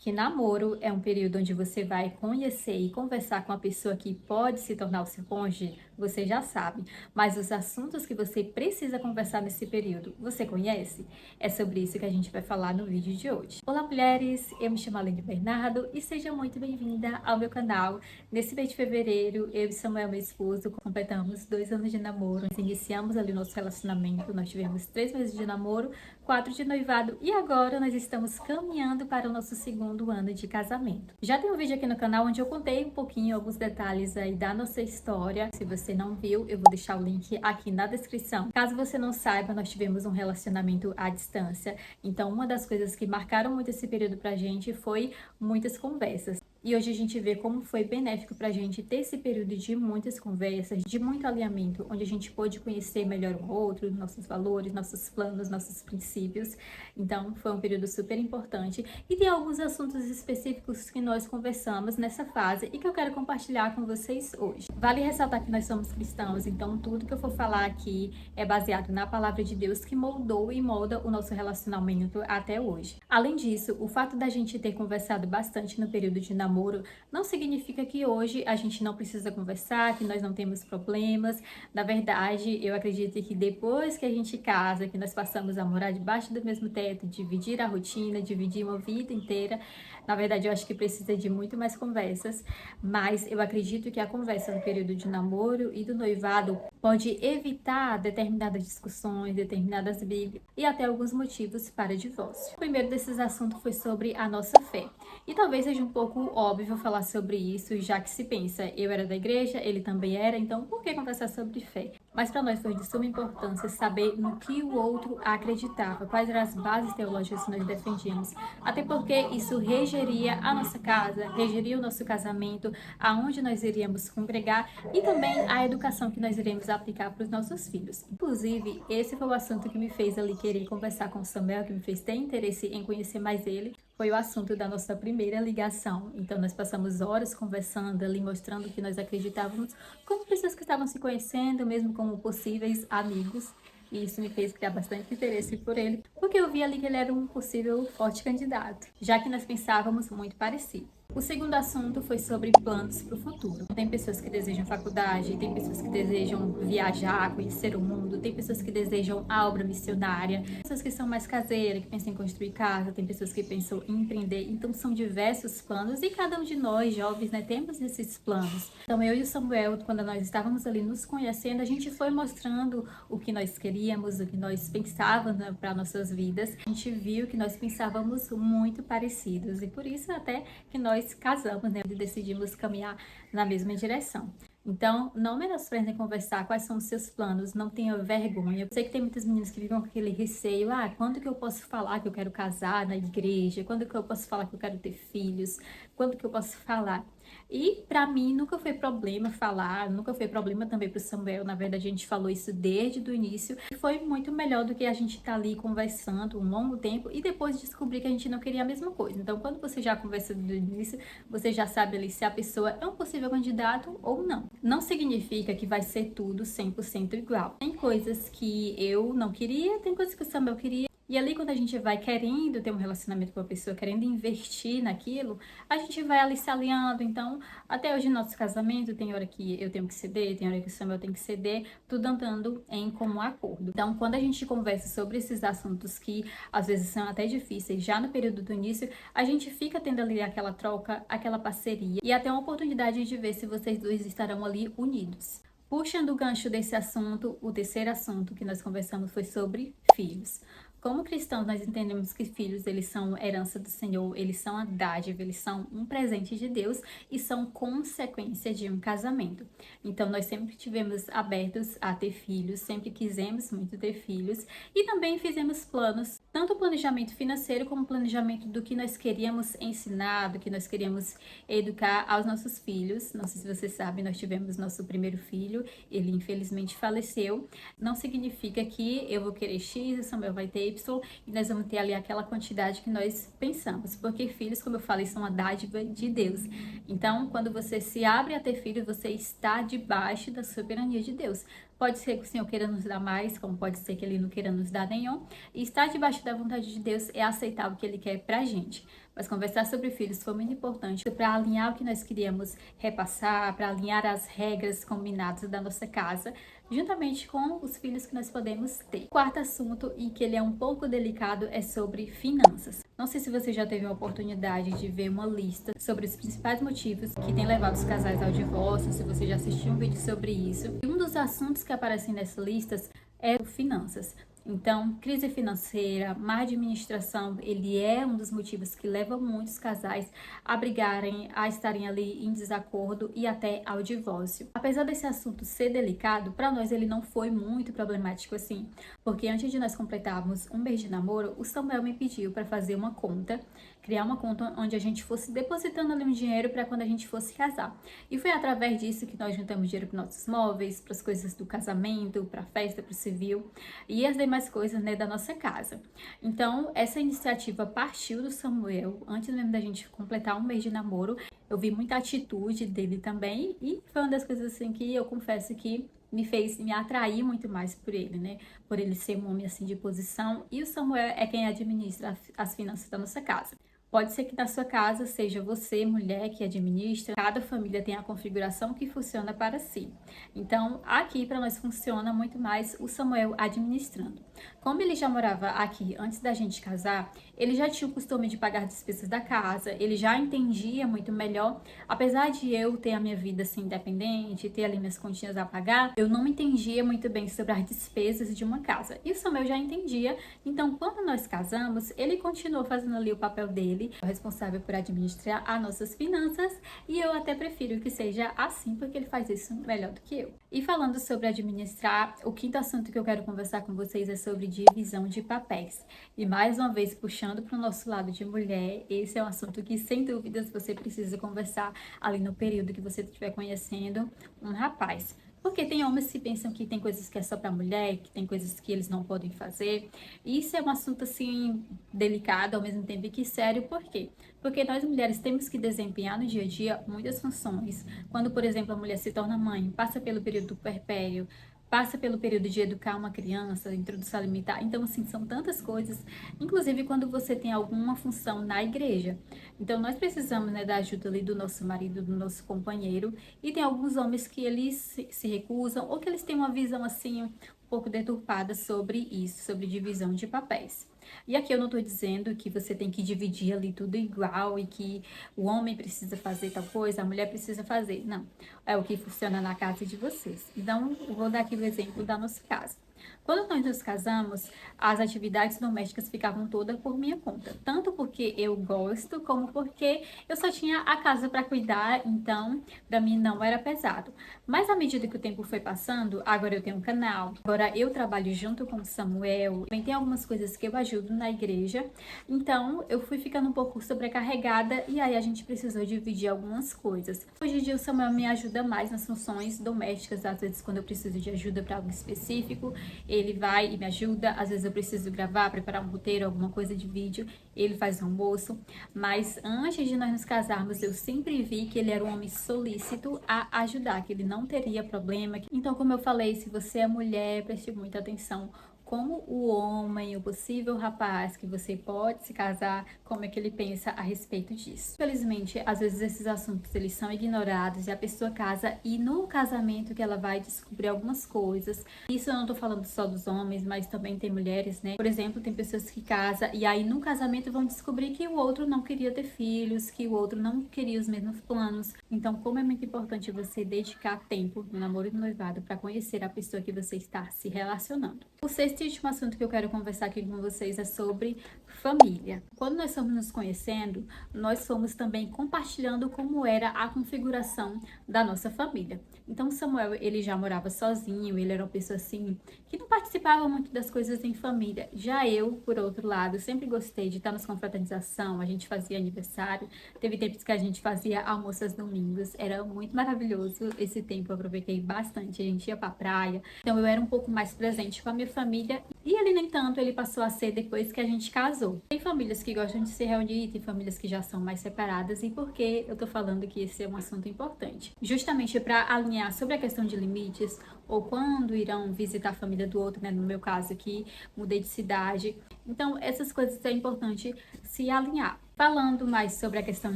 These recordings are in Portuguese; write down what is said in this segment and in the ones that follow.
que namoro é um período onde você vai conhecer e conversar com a pessoa que pode se tornar o seu cônjuge, você já sabe. Mas os assuntos que você precisa conversar nesse período, você conhece? É sobre isso que a gente vai falar no vídeo de hoje. Olá, mulheres! Eu me chamo Aline Bernardo e seja muito bem-vinda ao meu canal. Nesse mês de fevereiro, eu e Samuel, meu esposo, completamos 2 anos de namoro. Nós iniciamos ali o nosso relacionamento, nós tivemos 3 meses de namoro, 4 de noivado e agora nós estamos caminhando para o nosso segundo ano de casamento. Já tem um vídeo aqui no canal onde eu contei um pouquinho, alguns detalhes aí da nossa história. Se você não viu, eu vou deixar o link aqui na descrição. Caso você não saiba, nós tivemos um relacionamento à distância. Então, uma das coisas que marcaram muito esse período pra gente foi muitas conversas. E hoje a gente vê como foi benéfico pra gente ter esse período de muitas conversas, de muito alinhamento, onde a gente pôde conhecer melhor o outro, nossos valores, nossos planos, nossos princípios. Então, foi um período super importante. E tem alguns assuntos específicos que nós conversamos nessa fase e que eu quero compartilhar com vocês hoje. Vale ressaltar que nós somos cristãos, então tudo que eu for falar aqui é baseado na palavra de Deus que moldou e molda o nosso relacionamento até hoje. Além disso, o fato da gente ter conversado bastante no período de namoro não significa que hoje a gente não precisa conversar, que nós não temos problemas. Na verdade, eu acredito que depois que a gente casa, que nós passamos a morar debaixo do mesmo teto, dividir a rotina, dividir uma vida inteira, na verdade eu acho que precisa de muito mais conversas, mas eu acredito que a conversa no período de namoro e do noivado pode evitar determinadas discussões, determinadas brigas e até alguns motivos para divórcio. O primeiro desses assuntos foi sobre a nossa fé. E talvez seja um pouco óbvio falar sobre isso, já que se pensa, eu era da igreja, ele também era, então por que conversar sobre fé? Mas para nós foi de suma importância saber no que o outro acreditava, quais eram as bases teológicas que nós defendíamos, até porque isso regeria a nossa casa, regeria o nosso casamento, aonde nós iríamos congregar e também a educação que nós iremos aplicar para os nossos filhos. Inclusive, esse foi o assunto que me fez ali querer conversar com o Samuel, que me fez ter interesse em conhecer mais ele, foi o assunto da nossa primeira ligação. Então, nós passamos horas conversando ali, mostrando que nós acreditávamos como pessoas que estavam se conhecendo, mesmo como possíveis amigos. E isso me fez criar bastante interesse por ele, porque eu vi ali que ele era um possível forte candidato, já que nós pensávamos muito parecido. O segundo assunto foi sobre planos para o futuro. Tem pessoas que desejam faculdade, tem pessoas que desejam viajar, conhecer o mundo, tem pessoas que desejam a obra missionária, pessoas que são mais caseiras, que pensam em construir casa, tem pessoas que pensam em empreender. Então são diversos planos e cada um de nós, jovens, né, temos esses planos. Então eu e o Samuel, quando nós estávamos ali nos conhecendo, a gente foi mostrando o que nós queríamos, o que nós pensávamos, né, para nossas vidas. A gente viu que nós pensávamos muito parecidos e por isso até que nós casamos, né, e decidimos caminhar na mesma direção. Então, não menosprezem conversar quais são os seus planos, não tenha vergonha. Eu sei que tem muitas meninas que ficam com aquele receio, quando que eu posso falar que eu quero casar na igreja? Quando que eu posso falar que eu quero ter filhos? Quando que eu posso falar? E para mim nunca foi problema falar, nunca foi problema também para o Samuel. Na verdade, a gente falou isso desde o início e foi muito melhor do que a gente estar ali conversando um longo tempo e depois descobrir que a gente não queria a mesma coisa. Então, quando você já conversa do início, você já sabe ali se a pessoa é um possível candidato ou não. Não significa que vai ser tudo 100% igual. Tem coisas que eu não queria, tem coisas que o Samuel queria. E ali, quando a gente vai querendo ter um relacionamento com a pessoa, querendo investir naquilo, a gente vai ali se alinhando. Então, até hoje, no nosso casamento, tem hora que eu tenho que ceder, tem hora que o Samuel tem que ceder, tudo andando em comum acordo. Então, quando a gente conversa sobre esses assuntos que às vezes são até difíceis, já no período do início, a gente fica tendo ali aquela troca, aquela parceria e até uma oportunidade de ver se vocês dois estarão ali unidos. Puxando o gancho desse assunto, o terceiro assunto que nós conversamos foi sobre filhos. Como cristãos, nós entendemos que filhos, eles são herança do Senhor, eles são a dádiva, eles são um presente de Deus e são consequência de um casamento. Então, nós sempre tivemos abertos a ter filhos, sempre quisemos muito ter filhos e também fizemos planos, tanto o planejamento financeiro como o planejamento do que nós queríamos ensinar, do que nós queríamos educar aos nossos filhos. Não sei se vocês sabem, nós tivemos nosso primeiro filho, ele infelizmente faleceu. Não significa que eu vou querer X, o Samuel vai ter Y, e nós vamos ter ali aquela quantidade que nós pensamos, porque filhos, como eu falei, são uma dádiva de Deus. Então, quando você se abre a ter filhos, você está debaixo da soberania de Deus. Pode ser que o Senhor queira nos dar mais, como pode ser que Ele não queira nos dar nenhum. E estar debaixo da vontade de Deus é aceitar o que Ele quer pra gente. Mas conversar sobre filhos foi muito importante para alinhar o que nós queríamos repassar, para alinhar as regras combinadas da nossa casa, juntamente com os filhos que nós podemos ter. O quarto assunto, e que ele é um pouco delicado, é sobre finanças. Não sei se você já teve a oportunidade de ver uma lista sobre os principais motivos que têm levado os casais ao divórcio, se você já assistiu um vídeo sobre isso. E um dos assuntos que aparecem nessas listas é finanças. Então, crise financeira, má administração, ele é um dos motivos que leva muitos casais a brigarem, a estarem ali em desacordo e até ao divórcio. Apesar desse assunto ser delicado, para nós ele não foi muito problemático assim, porque antes de nós completarmos um mês de namoro, o Samuel me pediu para fazer uma conta, criar uma conta onde a gente fosse depositando ali um dinheiro para quando a gente fosse casar. E foi através disso que nós juntamos dinheiro para nossos móveis, para as coisas do casamento, para a festa, para o civil e as demais coisas, né, da nossa casa. Então, essa iniciativa partiu do Samuel, antes mesmo da gente completar um mês de namoro. Eu vi muita atitude dele também e foi uma das coisas assim que eu confesso que me fez me atrair muito mais por ele, né? Por ele ser um homem assim de posição, e o Samuel é quem administra as finanças da nossa casa. Pode ser que na sua casa seja você, mulher, que administra. Cada família tem a configuração que funciona para si. Então, aqui para nós funciona muito mais o Samuel administrando. Como ele já morava aqui antes da gente casar, ele já tinha o costume de pagar despesas da casa, ele já entendia muito melhor. Apesar de eu ter a minha vida assim independente, ter ali minhas continhas a pagar, eu não entendia muito bem sobre as despesas de uma casa. E o Samuel já entendia. Então, quando nós casamos, ele continuou fazendo ali o papel dele, responsável por administrar as nossas finanças, e eu até prefiro que seja assim, porque ele faz isso melhor do que eu. E falando sobre administrar, o quinto assunto que eu quero conversar com vocês é sobre divisão de papéis. E mais uma vez, puxando para o nosso lado de mulher, esse é um assunto que, sem dúvidas, você precisa conversar ali no período que você estiver conhecendo um rapaz. Porque tem homens que pensam que tem coisas que é só para mulher, que tem coisas que eles não podem fazer. E isso é um assunto, assim, delicado, ao mesmo tempo que sério. Por quê? Porque nós mulheres temos que desempenhar no dia a dia muitas funções. Quando, por exemplo, a mulher se torna mãe, passa pelo período puerpério, passa pelo período de educar uma criança, introdução alimentar. Então, assim, são tantas coisas. Inclusive, quando você tem alguma função na igreja. Então, nós precisamos, né, da ajuda ali do nosso marido, do nosso companheiro. E tem alguns homens que eles se recusam, ou que eles têm uma visão, assim, um pouco deturpada sobre isso, sobre divisão de papéis. E aqui eu não estou dizendo que você tem que dividir ali tudo igual e que o homem precisa fazer tal coisa, a mulher precisa fazer. Não, é o que funciona na casa de vocês. Então, eu vou dar aqui o exemplo da nossa casa. Quando nós nos casamos, as atividades domésticas ficavam todas por minha conta. Tanto porque eu gosto, como porque eu só tinha a casa para cuidar, então para mim não era pesado. Mas à medida que o tempo foi passando, agora eu tenho um canal, agora eu trabalho junto com o Samuel, também tem algumas coisas que eu ajudo na igreja, então eu fui ficando um pouco sobrecarregada e aí a gente precisou dividir algumas coisas. Hoje em dia o Samuel me ajuda mais nas funções domésticas, às vezes quando eu preciso de ajuda para algo específico, ele vai e me ajuda. Às vezes eu preciso gravar, preparar um roteiro, alguma coisa de vídeo, ele faz o almoço. Mas antes de nós nos casarmos, eu sempre vi que ele era um homem solícito a ajudar, que ele não teria problema. Então, como eu falei, se você é mulher, preste muita atenção como o homem, o possível rapaz que você pode se casar, como é que ele pensa a respeito disso. Infelizmente, às vezes esses assuntos eles são ignorados e a pessoa casa e no casamento que ela vai descobrir algumas coisas. Isso eu não tô falando só dos homens, mas também tem mulheres, né? Por exemplo, tem pessoas que casam e aí no casamento vão descobrir que o outro não queria ter filhos, que o outro não queria os mesmos planos. Então, como é muito importante você dedicar tempo no namoro e no noivado para conhecer a pessoa que você está se relacionando. O sexto e último assunto que eu quero conversar aqui com vocês é sobre família. Quando nós fomos nos conhecendo, nós fomos também compartilhando como era a configuração da nossa família. Então, Samuel, ele já morava sozinho, ele era uma pessoa assim, que não participava muito das coisas em família. Já eu, por outro lado, sempre gostei de estar nos confraternização, a gente fazia aniversário, teve tempos que a gente fazia almoço aos domingos, era muito maravilhoso esse tempo, eu aproveitei bastante, a gente ia pra praia, então eu era um pouco mais presente com a minha família, e ele nem tanto, ele passou a ser depois que a gente casou. Tem famílias que gostam de se reunir, tem famílias que já são mais separadas, e por que eu tô falando que esse é um assunto importante? Justamente para alinhar sobre a questão de limites, ou quando irão visitar a família do outro, né? No meu caso aqui, mudei de cidade. Então, essas coisas é importante se alinhar. Falando mais sobre a questão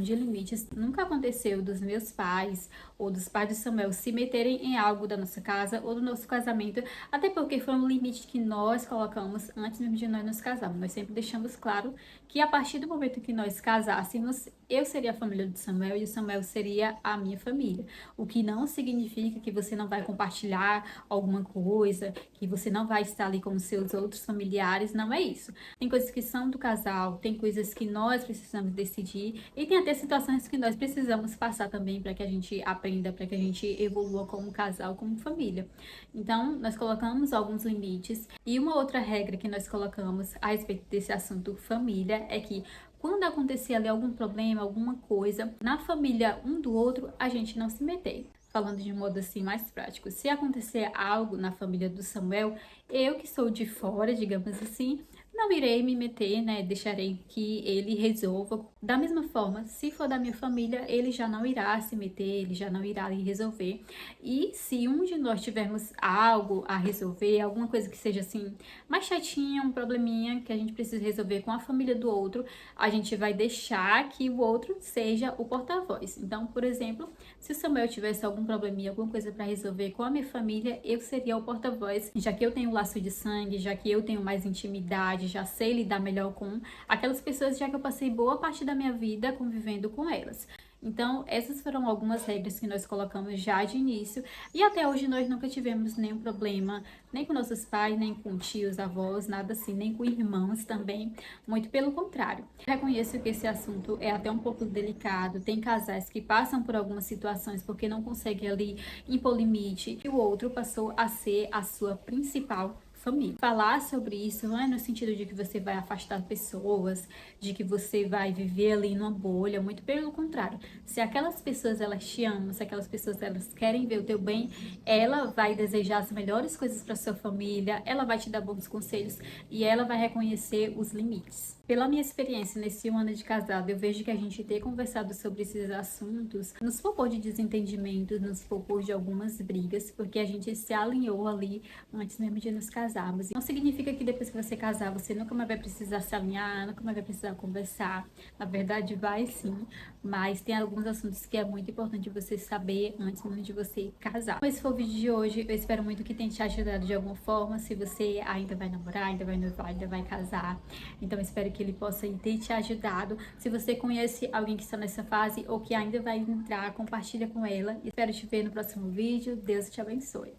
de limites, nunca aconteceu dos meus pais ou dos pais de Samuel se meterem em algo da nossa casa ou do nosso casamento, até porque foi um limite que nós colocamos antes mesmo de nós nos casarmos. Nós sempre deixamos claro que a partir do momento que nós casássemos, eu seria a família de Samuel e o Samuel seria a minha família. O que não significa que você não vai compartilhar alguma coisa, que você não vai estar ali com os seus outros familiares, não é isso. Tem coisas que são do casal, tem coisas que nós precisamos decidir e tem até situações que nós precisamos passar também para que a gente aprenda, para que a gente evolua como casal, como família. Então, nós colocamos alguns limites e uma outra regra que nós colocamos a respeito desse assunto família é que quando acontecer ali algum problema, alguma coisa, na família um do outro, a gente não se meter. Falando de um modo assim mais prático, se acontecer algo na família do Samuel, eu que sou de fora, digamos assim, não irei me meter, né? Deixarei que ele resolva. Da mesma forma, se for da minha família, ele já não irá se meter, ele já não irá resolver. E se um de nós tivermos algo a resolver, alguma coisa que seja assim, mais chatinha, um probleminha que a gente precisa resolver com a família do outro, a gente vai deixar que o outro seja o porta-voz. Então, por exemplo, se o Samuel tivesse algum probleminha, alguma coisa para resolver com a minha família, eu seria o porta-voz, já que eu tenho laço de sangue, já que eu tenho mais intimidade, já sei lidar melhor com aquelas pessoas, já que eu passei boa parte da minha vida convivendo com elas. Então, essas foram algumas regras que nós colocamos já de início e até hoje nós nunca tivemos nenhum problema, nem com nossos pais, nem com tios, avós, nada assim, nem com irmãos também, muito pelo contrário. Reconheço que esse assunto é até um pouco delicado, tem casais que passam por algumas situações porque não conseguem ali impor limite e o outro passou a ser a sua principal família. Falar sobre isso não é no sentido de que você vai afastar pessoas, de que você vai viver ali numa bolha, muito pelo contrário. Se aquelas pessoas elas te amam, se aquelas pessoas elas querem ver o teu bem, ela vai desejar as melhores coisas para sua família, ela vai te dar bons conselhos e ela vai reconhecer os limites. Pela minha experiência nesse 1 ano de casado, eu vejo que a gente ter conversado sobre esses assuntos nos poupou de desentendimentos, nos poupou de algumas brigas, porque a gente se alinhou ali antes mesmo de nos casarmos. Não significa que depois que você casar, você nunca mais vai precisar se alinhar, nunca mais vai precisar conversar. Na verdade, vai sim, mas tem alguns assuntos que é muito importante você saber antes mesmo de você casar. Esse foi o vídeo de hoje, eu espero muito que tenha te ajudado de alguma forma, se você ainda vai namorar, ainda vai noivar, ainda vai casar. Então, eu espero que ele possa ter te ajudado. Se você conhece alguém que está nessa fase ou que ainda vai entrar, compartilha com ela. Espero te ver no próximo vídeo. Deus te abençoe.